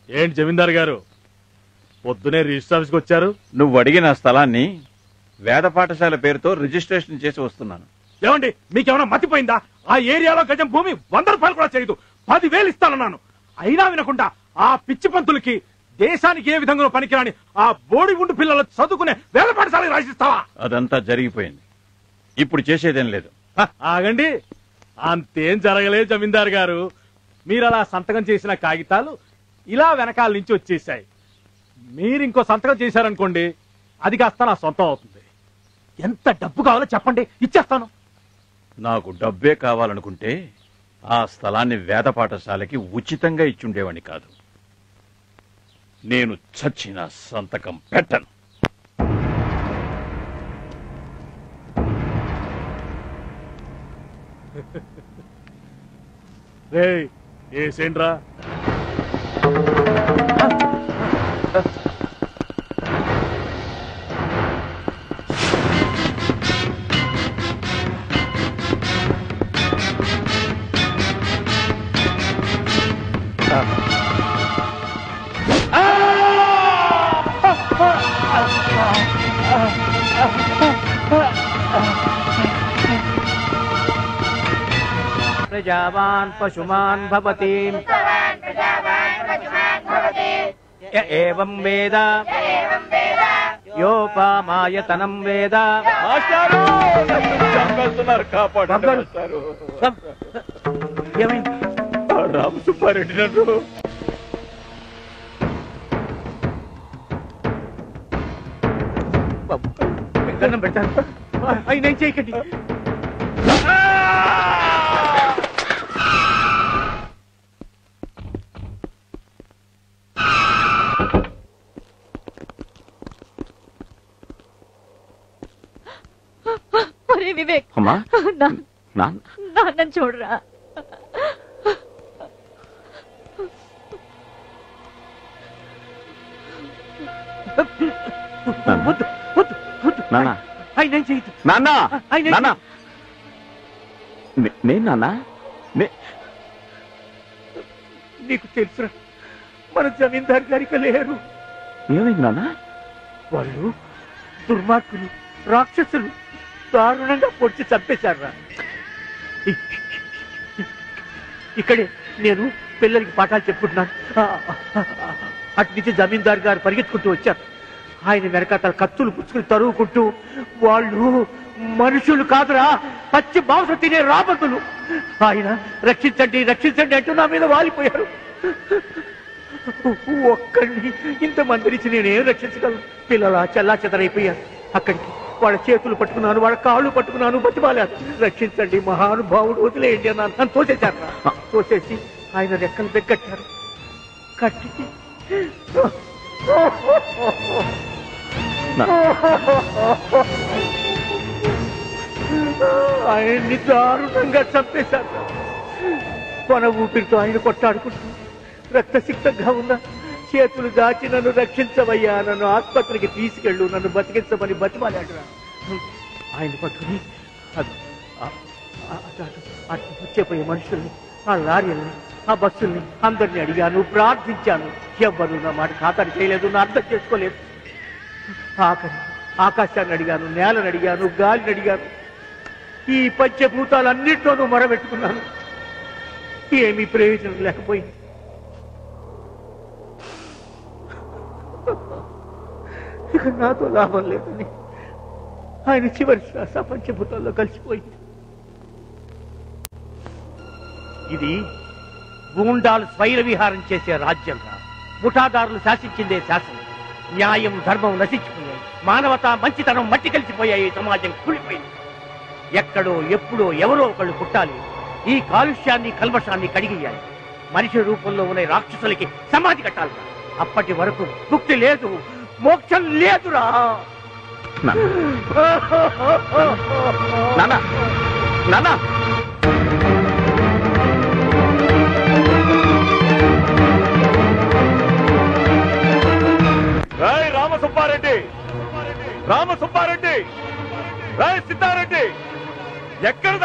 ఏంటి జమీందార్ గారు పొద్దునే రిజిస్టర్ ఆఫీస్కి వచ్చారు? నువ్వు అడిగిన స్థలాన్ని వేద పాఠశాల పేరుతో రిజిస్ట్రేషన్ చేసి వస్తున్నాను. ఏమండి మీకేమైనా మతిపోయిందా? ఆ ఏరియాలో గజం భూమి 100 రూపాయలు కూడా చేయదు. 10,000 ఇస్తానన్నాను. అయినా వినకుండా ఆ పిచ్చి పంతులకి దేశానికి ఏ విధంగా పనికిరాని ఆ బోడి ఉండు పిల్లలు చదువుకునే వేద పాఠశాలకు రాసిస్తావా? అదంతా జరిగిపోయింది. ఇప్పుడు చేసేదేం లేదు. ఆగండి, అంతేం జరగలేదు జమీందార్ గారు. మీరు అలా సంతకం చేసిన కాగితాలు ఇలా వెనకాల నుంచి వచ్చేసాయి. మీరు ఇంకో సంతకం చేశారనుకోండి, అది కాస్త నా సొంతం అవుతుంది. ఎంత డబ్బు కావాలో చెప్పండి, ఇచ్చేస్తాను. నాకు డబ్బే కావాలనుకుంటే ఆ స్థలాన్ని వేద పాఠశాలకి ఉచితంగా ఇచ్చుండేవాడిని కాదు. నేను చచ్చిన సంతకం పెట్టను. ఏసేంట్రా? प्रजावान् पशुमान् भवति य एवं वेद योपामायतनं वेद। రామ సుబ్బారెడ్డి నన్ను దండం పెట్టాను. అయినా చేయకండి. వివేక్, అమ్మా నాన్న చూడరా. నీకు తెలుసురా, మన జమీందార్ గారికి లేరు. ఏమైంది నాన్న? వాళ్ళు దుర్మార్గులు, రాక్షసులు దారుణంగా పొడిచి చంపేశారా. ఇక్కడే నేను పిల్లలకి పాఠాలు చెప్పుకుంటున్నాను. అటు నుంచి జమీందార్ గారు పరిగెత్తుకుంటూ వచ్చారు. ఆయన వెనకాతల కత్తులు పుచ్చుకుని తరువుకుంటూ, వాళ్ళు మనుషులు కాదురా, పచ్చి మాంసం తినే రాబందులు. ఆయన రక్షించండి రక్షించండి అంటూ నా మీద వాలిపోయారు. ఒక్కడిని ఇంతమంది నుంచి నేనేం రక్షించగలను? పిల్లల చెల్లా చెదరైపోయారు. అక్కడికి వాళ్ళ చేతులు పట్టుకున్నాను, వాళ్ళ కాళ్ళు పట్టుకున్నాను, బతిమాలాను. రక్షించండి మహానుభావుడు, వదిలేయండి అన్నాను. నన్ను తోసేశారు. తోసేసి ఆయన రెక్కలు బెగ్గట్టారు. కట్టి ఆయన్ని దారుణంగా చంపేశారు. కొన ఊపిరితో ఆయన కొట్టాడుకుంటూ రక్తసిక్తంగా ఉన్న చేతులు దాచి నన్ను రక్షించవయ్యా, నన్ను ఆసుపత్రికి తీసుకెళ్ళు, నన్ను బతికించమని బతిమాలాడు. ఆయన పట్టుకుని అటు వచ్చేపోయే మనుషుల్ని, ఆ లారీల్ని, ఆ బస్సుల్ని అందరినీ అడిగాను, ప్రార్థించాను. ఎవ్వరు నా మాట ఖాతరు చేయలేదు, నా అర్థం చేసుకోలేదు. ఆఖరి ఆకాశాన్ని అడిగాను, నేలను అడిగాను, గాలిని అడిగాను. ఈ పంచభూతాలన్నింటిలోనూ మొరబెట్టుకున్నాను. ఏమీ ప్రయోజనం లేకపోయింది. ఇక నాతో లాభం లేదని ఆయన చివరి శ్వాస పంచభూతాల్లో కలిసిపోయింది. ఇది గూండాలు స్వైర విహారం చేసే రాజ్యం రా. ముఠాదారులు శాసించిందే శాసనం. న్యాయం ధర్మం నశించిపోయాయి. మానవత మంచితనం మట్టి కలిసిపోయాయి. సమాజం కూలిపోయింది. ఎక్కడో ఎప్పుడో ఎవరో ఒకళ్ళు పుట్టాలి. ఈ కాలుష్యాన్ని కల్మషాన్ని కడిగియాలి. మనిషి రూపంలో ఉన్న రాక్షసులకి సమాధి కట్టాలి. అప్పటి వరకు ముక్తి లేదు, మోక్షం లేదురా. రామసుబ్బారెడ్డి, రామసుబ్బారెడ్డి, రాయ్ సిద్ధారెడ్డి, ఎక్కడ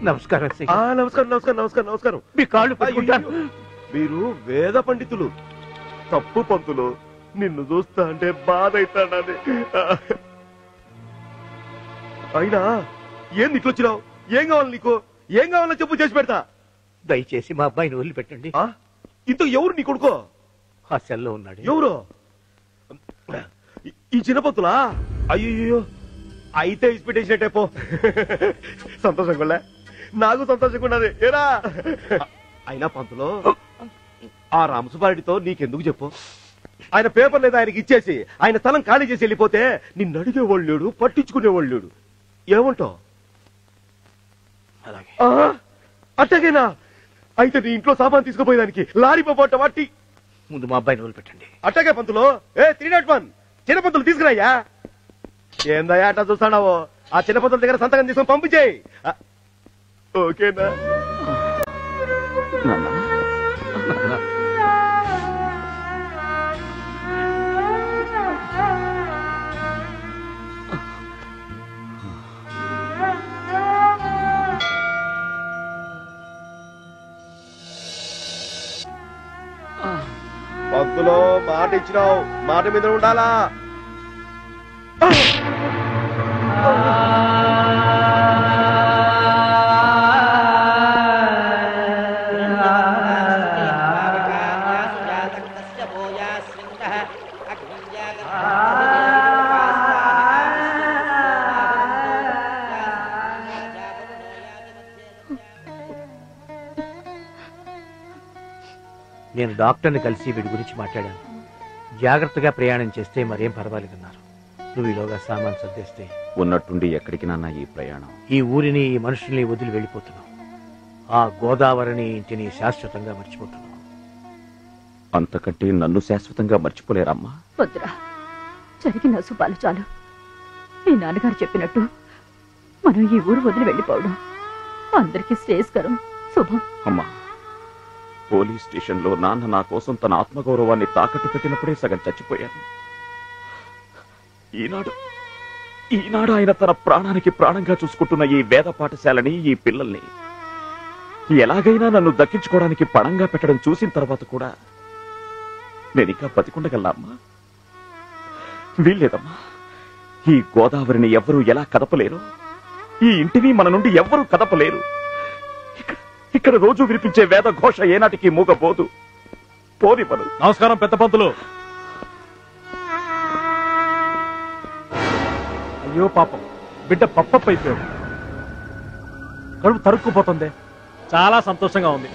నమస్కారం నమస్కారం నమస్కారం నమస్కారం నమస్కారం. మీ కాళ్ళు పట్టుకుంటాను. మీరు వేద పండితులు. తప్పు పంతులు, నిన్ను చూస్తా అంటే బాధ అవుతాడని. అయినా ఏం ఇట్లొచ్చినావు? ఏం కావాలి నీకు? ఏం కావాలని చెప్పు, చేసి పెడతా. దయచేసి మా అబ్బాయిని వదిలిపెట్టండి. ఇంత ఎవరు నీ కొడుకో? ఆ సెల్లో ఉన్నాడు. ఎవరు? ఈ చిన్న పంతులా? అయ్యో, అయితే ఇచ్చిపెట్టేసినట్టే పో. సంతోషంగా నాకు సంతోషంగా ఉన్నది. ఏరా అయినా పంతులో, ఆ రామసుబారెడ్డితో నీకెందుకు చెప్పు? ఆయన పేపర్ లేదా ఆయనకి ఇచ్చేసి ఆయన స్థలం ఖాళీ చేసి వెళ్ళిపోతే నిన్ను అడిగేవాళ్ళు లేడు, పట్టించుకునేవాళ్ళు లేడు. ఏమంటావు? అట్టగేనా? అయితే నీ ఇంట్లో సామాన్ తీసుకుపోయేదానికి లారీ పోట వాటి ముందు మా అబ్బాయిని వదిలిపెట్టండి. అట్టగే పంతులు. 301 చిన్న పంతులు తీసుకురాయ్యా. ఏందయ్యా అట్లా చూస్తాడావో? ఆ చిన్న పంతుల దగ్గర సంతకం తీసుకొని పంపించేయి. ఓకేనా? పంతులో మాట ఇచ్చినావు, మాట మీద ఉండాలా? నేను డాక్టర్ని కలిసి వీడి గురించి మాట్లాడాను. జాగ్రత్తగా ప్రయాణం చేస్తే మరేం పర్వాలేదన్నారు. నువ్వు ఈలోగా సామాన్ సర్దేస్తే ఉన్నట్టుండి ఎక్కడికి నాన్న ఈ ప్రయాణం? ఈ ఊరిని, ఈ మనుషుల్ని వదిలి వెళ్ళిపోతున్నావు. ఆ గోదావరిని, ఇంటిని శాశ్వతంగా మర్చిపోతున్నావు. అంతకంటే నన్ను శాశ్వతంగా మర్చిపోలేరమ్మా? వద్దురా, జరిగిన శుభాలు చాలు. మీ నాన్నగారు చెప్పినట్టు మనం ఈ ఊరు వదిలి వెళ్ళిపోవడం అందరికీ శ్రేయస్కరం, శుభం. అమ్మా, పోలీస్ స్టేషన్లో నాన్న నా కోసం తన ఆత్మగౌరవాన్ని తాకట్టు పెట్టినప్పుడే సగం చచ్చిపోయాను. ఈనాడు ఆయన తన ప్రాణానికి ప్రాణంగా చూసుకుంటున్న ఈ వేద పాఠశాలని, ఈ పిల్లల్ని ఎలాగైనా నన్ను దక్కించుకోవడానికి పణంగా పెట్టడం చూసిన తర్వాత కూడా నేనింకా బతికుండగలనా అమ్మా? వీల్లేదమ్మా. ఈ గోదావరిని ఎవ్వరూ ఎలా కదపలేరు, ఈ ఇంటిని మన నుండి ఎవ్వరూ కదపలేరు. ఇక్కడ రోజు వినిపించే వేద ఘోష ఏనాటికి మూగపోదు. పోనివ్వను. నమస్కారం పెద్ద పంతులు. అయ్యో పాపం, బిడ్డ పప్పప్పు అయిపోయాడు. కడుపు తరుక్కుపోతుంది. చాలా సంతోషంగా ఉంది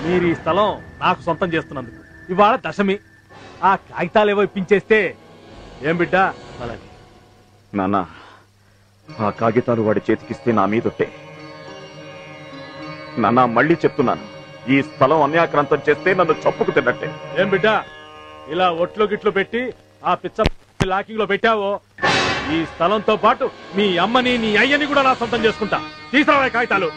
మీరు ఈ స్థలం నాకు సొంతం చేస్తున్నందుకు. ఇవాళ దశమి. ఆ కాగితాలేవో ఇప్పించేస్తే ఏం బిడ్డ? అలాగే నాన్న, ఆ కాగితాలు వాడి చేతికిస్తే నా మీదొట్టే. నాన్న, మళ్ళీ చెప్తున్నాను, ఈ స్థలం అన్యాక్రాంతం చేస్తే నన్ను చప్పుకు తిన్నట్టే. ఏం బిడ్డ, ఇలా ఒట్లో గిట్లు పెట్టి ఆ పిచ్చ లాకింగ్ లో పెట్టావో, ఈ స్థలంతో పాటు మీ అమ్మని, నీ అయ్యని కూడా నా సొంతం చేసుకుంటా. తీసుకురా కాగితాలు.